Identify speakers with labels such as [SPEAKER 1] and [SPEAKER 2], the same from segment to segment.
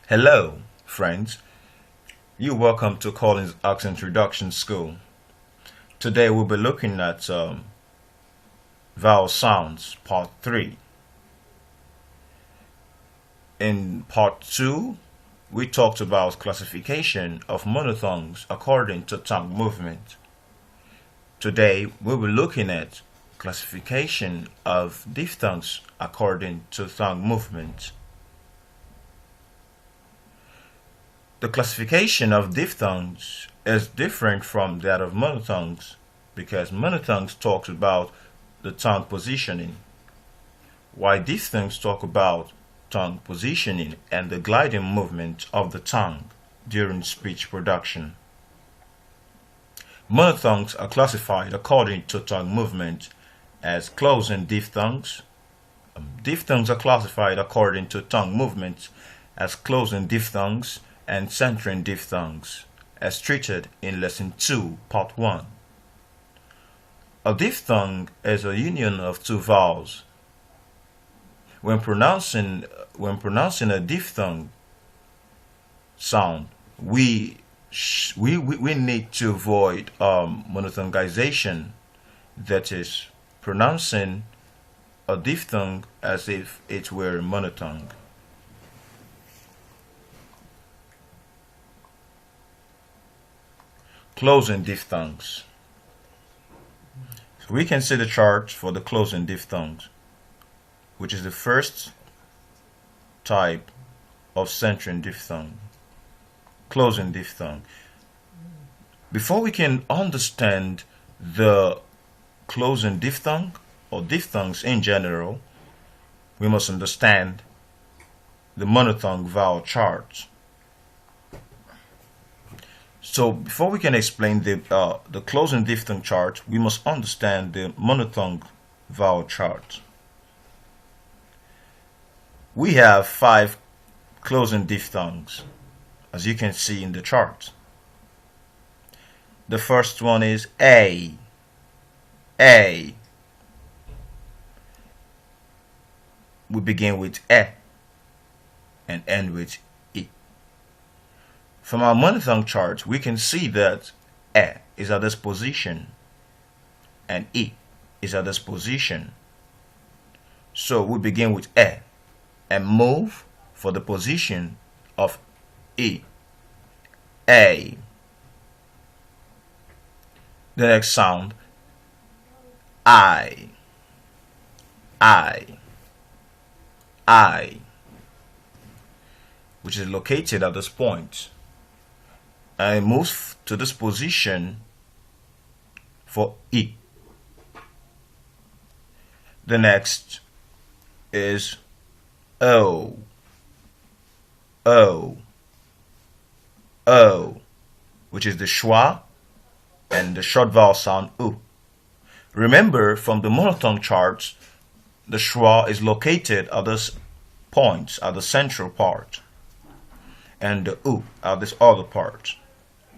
[SPEAKER 1] Hello, friends. You're welcome to Collins Accent Reduction School. Today we'll be looking at vowel sounds, part 3. In part 2, we talked about classification of monotongues according to tongue movement. Today we'll be looking at classification of diphthongs according to tongue movement. The classification of diphthongs is different from that of monotongues because monotongues talks about the tongue positioning, while diphthongs talk about tongue positioning and the gliding movement of the tongue during speech production. Monotongues are classified according to tongue movement as closing diphthongs. Diphthongs are classified according to tongue movement as closing diphthongs and centering diphthongs, as treated in Lesson 2, Part 1. A diphthong is a union of two vowels. When pronouncing a diphthong sound, we need to avoid monotonguization, that is, pronouncing a diphthong as if it were monotongue. Closing diphthongs. So we can see the chart for the closing diphthongs, which is the first type of centering diphthong. Closing diphthong. Before we can understand the closing diphthong or diphthongs in general, we must understand the monotongue vowel chart. So before we can explain the closing diphthong chart, we must understand the monotongue vowel chart. We have 5 closing diphthongs, as you can see in the chart. The first one is A. A. We begin with E and end with E. From our monotongue chart, we can see that E is at this position and E is at this position. So we begin with E and move for the position of E. A. The next sound, I. I. I, which is located at this point, and it moves to this position for E. The next is O. O. O, which is the schwa and the short vowel sound U. Remember, from the monotongue charts, the schwa is located at this point, at the central part, and the U at this other part,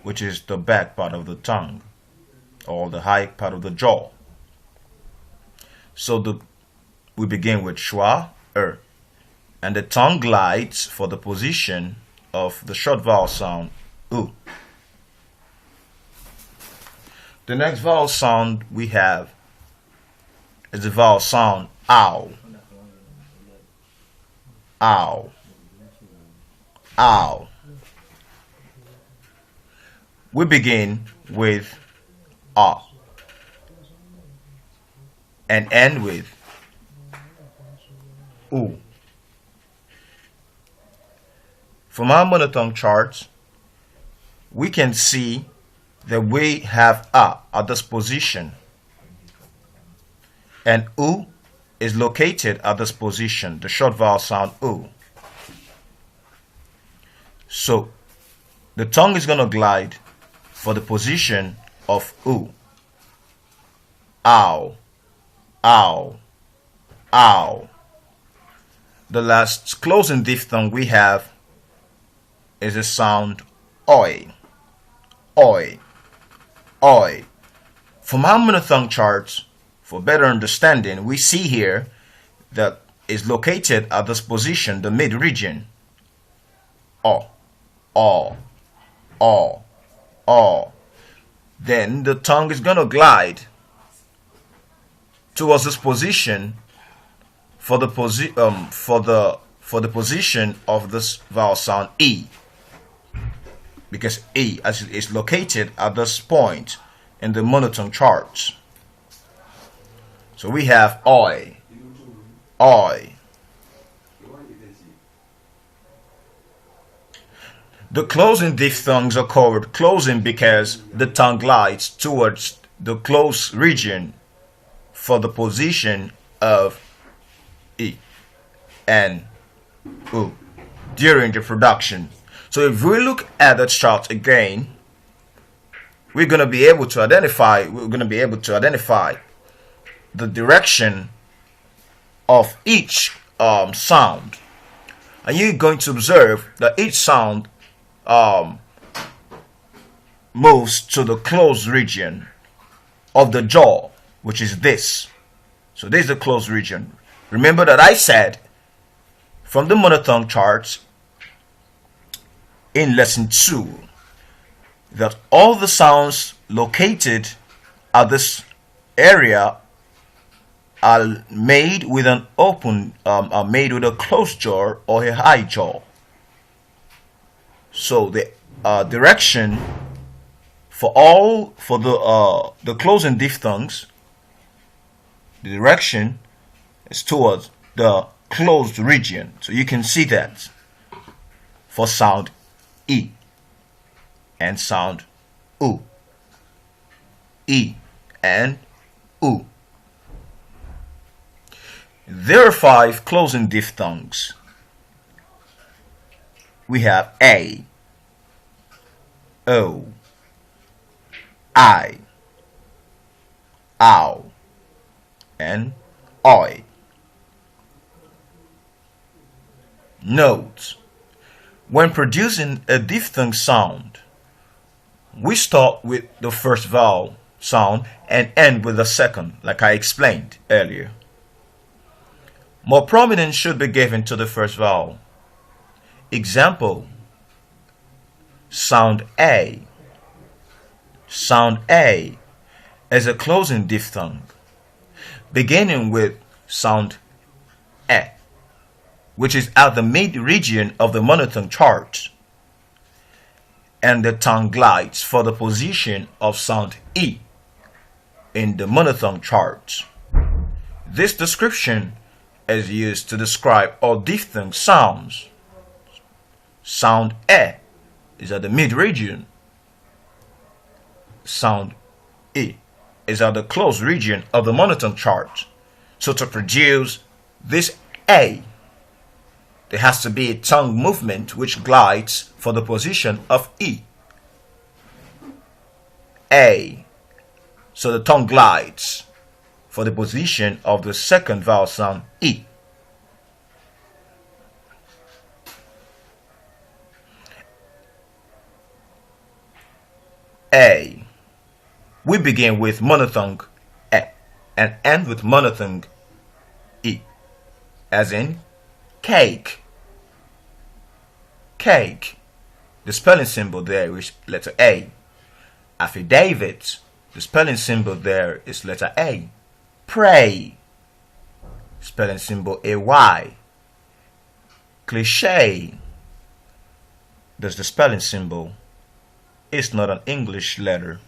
[SPEAKER 1] which is the back part of the tongue, or the high part of the jaw. So we begin with schwa, and the tongue glides for the position of the short vowel sound U. The next vowel sound we have is the vowel sound ow. Ow. Ow. We begin with A and end with U. From our monotongue charts, we can see that we have A at this position and U is located at this position, the short vowel sound U. So the tongue is going to glide for the position of U. Ow. Ow. Ow. The last closing diphthong we have is the sound Oi. Oi. Oi. From our monotongue charts, for better understanding, we see here that is located at this position, the mid region. O, O, O, O. Then the tongue is gonna glide towards this position for the position of this vowel sound E, because E as it is located at this point in the monotone charts. So we have oi, oi. The closing diphthongs are called closing because the tongue glides towards the close region for the position of E and U during the production. So if we look at the chart again, we're going to be able to identify the direction of each sound, and you're going to observe that each sound moves to the closed region of the jaw, which is this. So this is the closed region. Remember that I said from the monotone charts in lesson 2 that all the sounds located at this area are made with an open, are made with a closed jaw or a high jaw. So the direction for the closing diphthongs, the direction is towards the closed region. So you can see that for sound E and sound U, E and U. There are 5 closing diphthongs. We have A, O, I, ow, and oi. Note: when producing a diphthong sound, we start with the first vowel sound and end with the second, like I explained earlier. More prominence should be given to the first vowel. Example: sound A. Sound A is a closing diphthong, beginning with sound E, which is at the mid region of the monotone chart, and the tongue glides for the position of sound E in the monotone chart. This description is used to describe all diphthong sounds. Sound E is at the mid region. Sound E is at the close region of the monotone chart. So to produce this A, there has to be a tongue movement which glides for the position of E. A. So the tongue glides for the position of the second vowel sound E. A. We begin with monophthong E and end with monophthong E, as in cake. Cake. The spelling symbol there is letter A. Affidavit. The spelling symbol there is letter A. Pray. Spelling symbol AY. Cliché. There's the spelling symbol. It's not an English letter.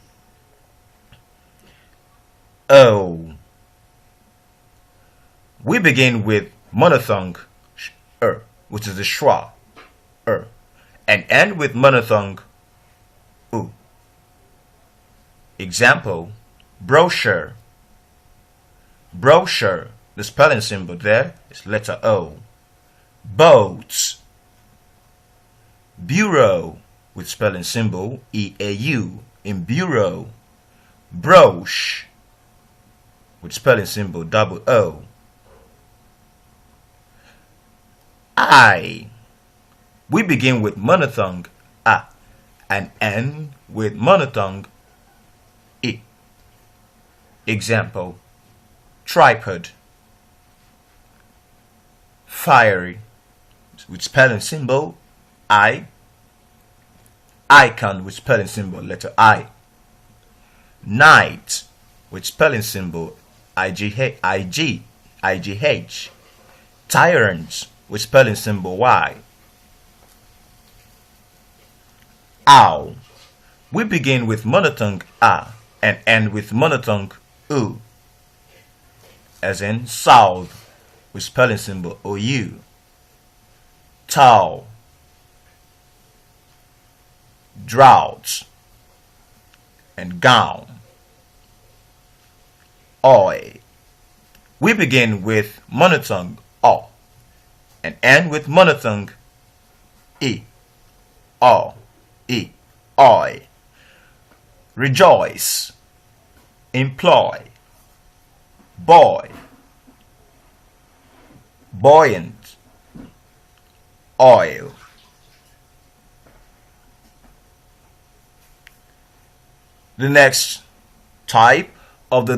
[SPEAKER 1] O. We begin with monophthong which is the schwa, and end with monophthong U. Example: brochure. Brochure. The spelling symbol there is letter O. Boats. Bureau, with spelling symbol EAU in bureau. Broche, with spelling symbol double O. I. We begin with monophthong A and end with monophthong E. Example: tripod. Fiery, with spelling symbol I. Icon with spelling symbol letter I. Night with spelling symbol IGH. Tyrant with spelling symbol Y. Owl. We begin with monotone A and end with monotone U, as in south with spelling symbol OU. Towel. Drought and gown. Oi. We begin with monotone O and end with monotone E. O, E, oi. Rejoice. Employ. Boy. Buoyant. Oil. The next type of the a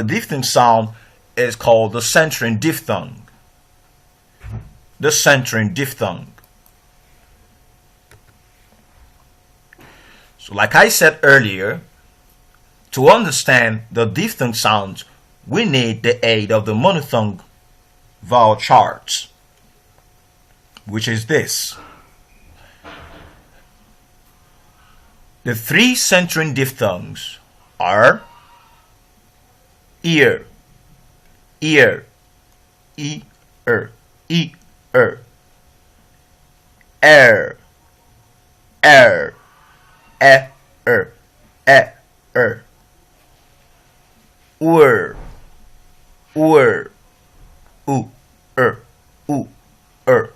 [SPEAKER 1] diphthong sound is called the centering diphthong. The centering diphthong. So, like I said earlier, to understand the diphthong sounds, we need the aid of the monotone vowel charts, which is this. The three centering diphthongs are ear, ear, e-er, e-er, air, air, e-er, e-er, ur, ur, u-er, u-er,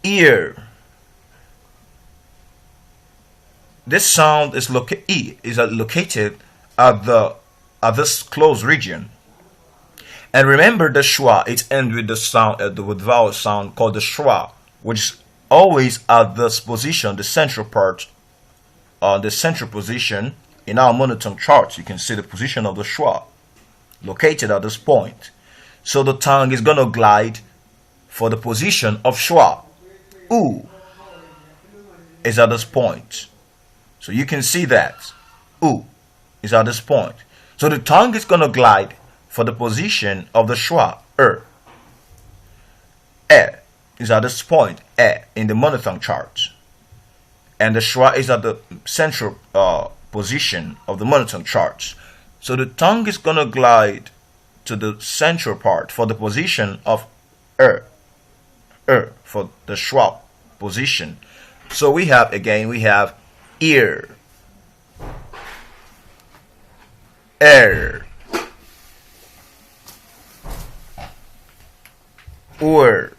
[SPEAKER 1] ear. This sound is located at this closed region. And remember the schwa, it ends with the sound with vowel sound called the schwa, which is always at this position, the central part, the central position in our monotone charts. You can see the position of the schwa located at this point. So the tongue is gonna glide for the position of schwa. U is at this point. So you can see that U is at this point. So the tongue is going to glide for the position of the schwa, E is at this point, E, in the monotone chart. And the schwa is at the central position of the monotone chart. So the tongue is going to glide to the central part for the position of for the schwa position. So we have ear, air, ur,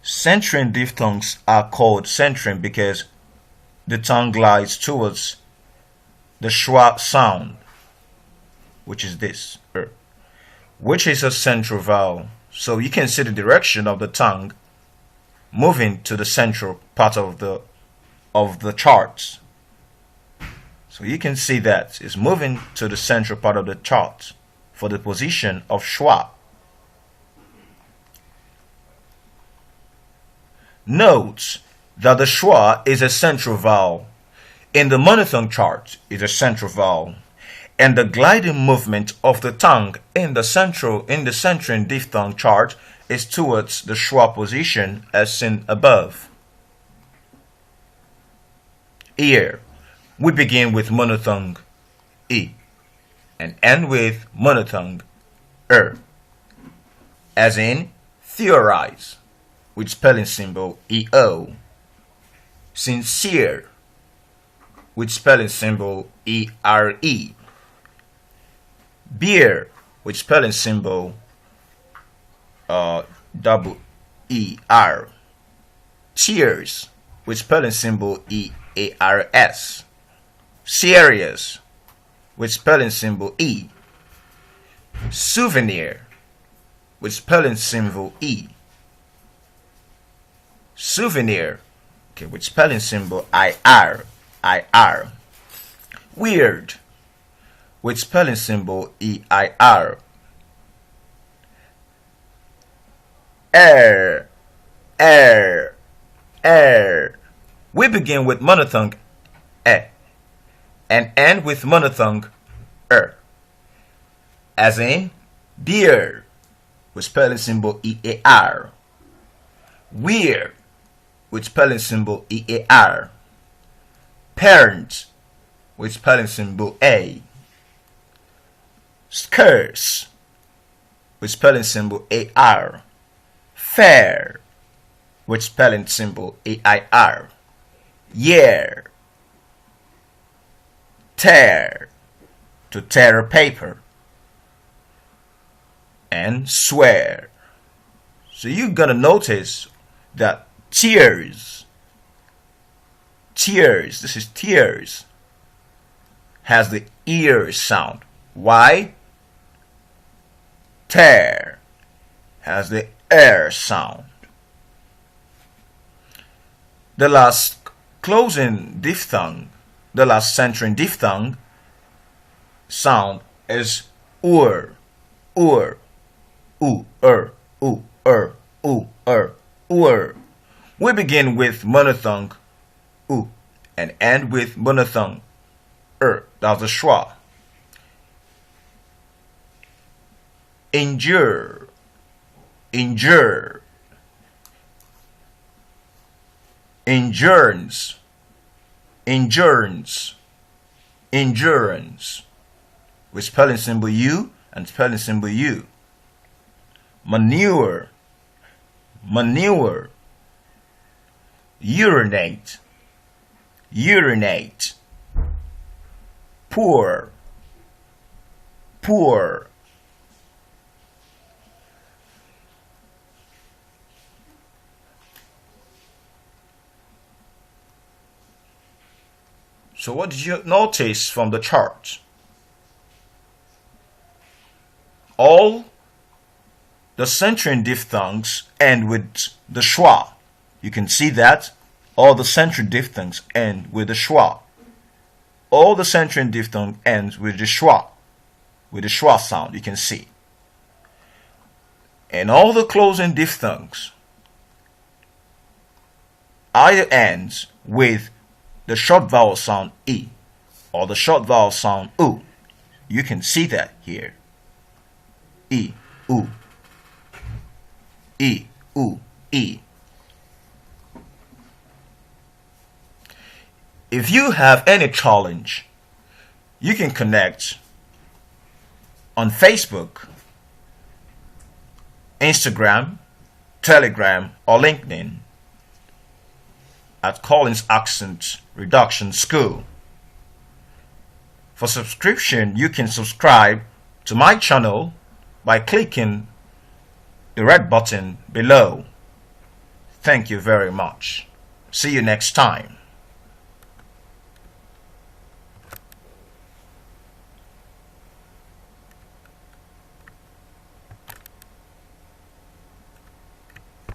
[SPEAKER 1] centering diphthongs are called centering because the tongue glides towards the schwa sound, which is this, which is a central vowel. So you can see the direction of the tongue moving to the central part of the charts. So you can see that it's moving to the central part of the chart for the position of schwa. Note that the schwa is a central vowel. In the monotone chart, it's a central vowel. And the gliding movement of the tongue in the centering diphthong chart is towards the schwa position as seen above. Ear. We begin with monotone E and end with monotone as in theorize with spelling symbol EO. Sincere with spelling symbol ERE. Beer with spelling symbol double ER. Cheers with spelling symbol EARS. Serious with spelling symbol E. Souvenir with spelling symbol E. Souvenir, okay, with spelling symbol IR. Weird with spelling symbol EIR. Er, er, er. We begin with monophthong e and end with monophthong as in beer with spelling symbol EAR, weir with spelling symbol EAR, parent with spelling symbol A, scarce with spelling symbol AR, fair with spelling symbol AIR, year, tear to tear a paper, and swear. So you're gonna notice that tears, this is tears, has the ear sound. Why? Tear has the air sound. The last closing diphthong, the last centering diphthong sound is ur, ur, oo, oo, oo, ur. We begin with monophthong u and end with monophthong that's a schwa. Endure, endure, endurance, endurance, endurance with spelling symbol U and spelling symbol U. Manure, manure, urinate, urinate, pour, pour. So what did you notice from the chart? All the centering diphthongs end with the schwa. You can see that all the centering diphthongs end with the schwa. All the centering diphthong ends with the schwa sound, you can see. And all the closing diphthongs either ends with the short vowel sound E or the short vowel sound U. You can see that here. E, U. E, U, E. If you have any challenge, you can connect on Facebook, Instagram, Telegram, or LinkedIn at Collins Accent Reduction School. For subscription, you can subscribe to my channel by clicking the red button below. Thank you very much. See you next time.